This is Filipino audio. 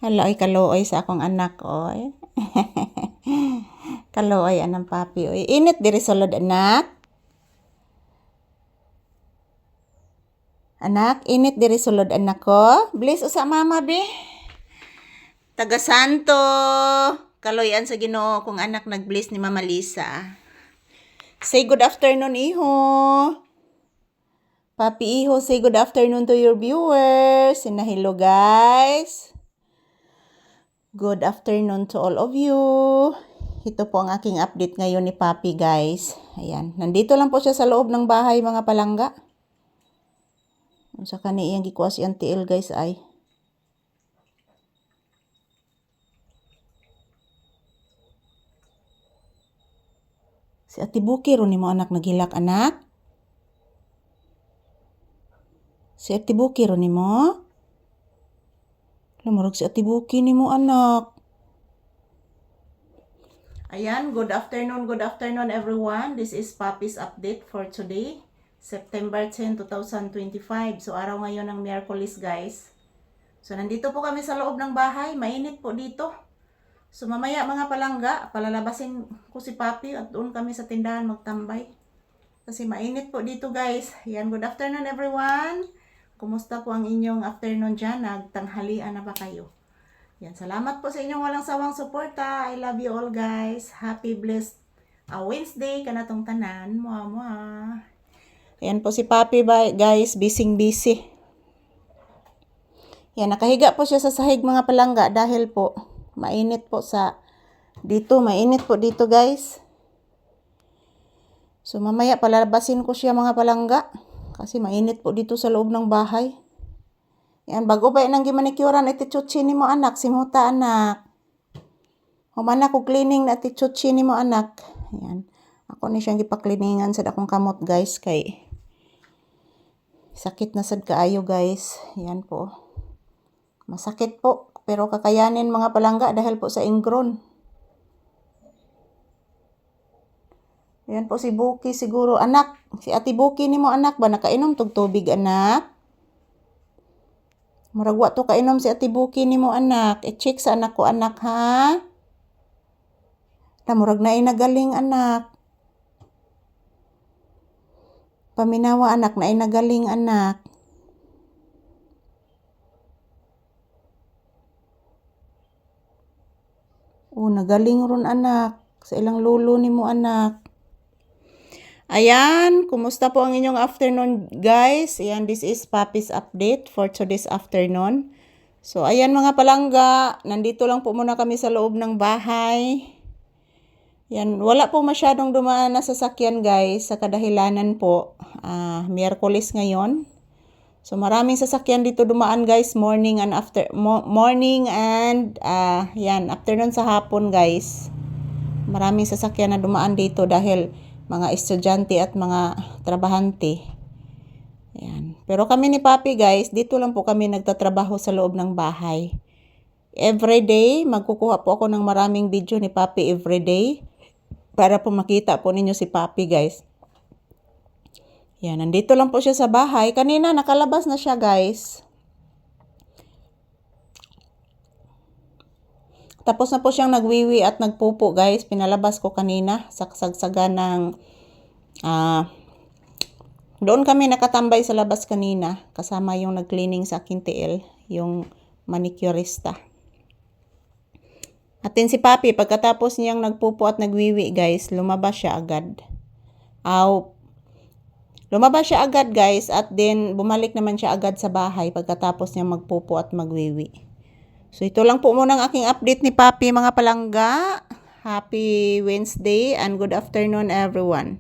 Hala, ay kaluoy sa akong anak, oy. Kaluoy anang papi, oy. Init diri sulod, anak. Anak, init diri sulod, anak ko. Bless usa mama, be. Taga Santo. Kaloyan sa Ginoo kung anak nag-bless ni Mama Lisa. Say good afternoon, iho. Papi iho, say good afternoon to your viewers. Hello, guys. Good afternoon to all of you. Ito po ang aking update ngayon ni Papi, guys. Ayan. Nandito lang po siya sa loob ng bahay, mga palangga. Sa kaniyang gikuha si Auntie El, guys, ay. Si Ate Buki ron ni mo anak naghilak, anak. Si Ate Buki ron ni mo. Lamurag si Ate Buki ni mo anak. Ayan, good afternoon everyone. This is Papi's update for today, September 10, 2025. So araw ngayon ng Miyerkules, guys. So nandito po kami sa loob ng bahay, mainit po dito. So mamaya mga palangga, palalabasin ko si Papi at doon kami sa tindahan magtambay. Kasi mainit po dito, guys. Yan, good afternoon everyone. Kumusta po ang inyong afternoon dyan? Nagtanghalian na ba kayo? Yan, salamat po sa inyong walang sawang suporta. I love you all, guys. Happy blessed Wednesday kanatong tanan. Mua. Yan po si Papi, guys. Busy. Yan, nakahiga po siya sa sahig mga palangga dahil po mainit po dito, guys. So mamaya palalabasin ko siya mga palangga kasi mainit po dito sa loob ng bahay. Yan, bago ba nang gimanikuran iti chuchi ni mo anak, simuta anak. Humana ko cleaning na iti chuchi ni mo anak. Yan. Ako ni siyang gipakliningan sa akong kamot, guys, kay sakit na sad kaayo, guys. Yan po. Masakit po, pero kakayanin mga palangga dahil po sa ingron. Yan po si Buki siguro. Anak, si Ate Buki ni mo anak ba nakainom tog tubig, anak? Muragwa to kainom si Ate Buki ni mo anak. I-check sa anak ko, anak, ha? Murag na inagaling, anak. Paminawa, anak, na inagaling, anak. Nagaling ron, anak. Sa ilang lulo ni mo, anak. Ayan, kumusta po ang inyong afternoon, guys? Ayan, this is Papi's update for today's afternoon. So, ayan mga palangga, nandito lang po muna kami sa loob ng bahay. Yan, wala po masyadong dumaan na sasakyan, guys, sa kadahilanan po. Miyerkules ngayon. So, maraming sasakyan dito dumaan, guys, morning and afternoon sa hapon, guys. Maraming sasakyan na dumaan dito dahil mga estudyante at mga trabahante. Ayan. Pero kami ni Papi, guys, dito lang po kami nagtatrabaho sa loob ng bahay. Everyday, magkukuha po ako ng maraming video ni Papi everyday para po makita po ninyo si Papi, guys. Yan, nandito lang po siya sa bahay. Kanina, nakalabas na siya, guys. Tapos na po siyang nagwiwi at nagpupo, guys. Pinalabas ko kanina sa kasagsagan ng doon kami nakatambay sa labas kanina kasama yung nag-cleaning sa aking TL, yung manicurista. At din si Papi, pagkatapos niyang nagpupo at nagwiwi, guys, lumabas siya agad. Lumabas siya agad, guys, at then bumalik naman siya agad sa bahay pagkatapos niyang magpupo at magwiwi. So, ito lang po muna ang aking update ni Papi, mga palangga. Happy Wednesday and good afternoon, everyone.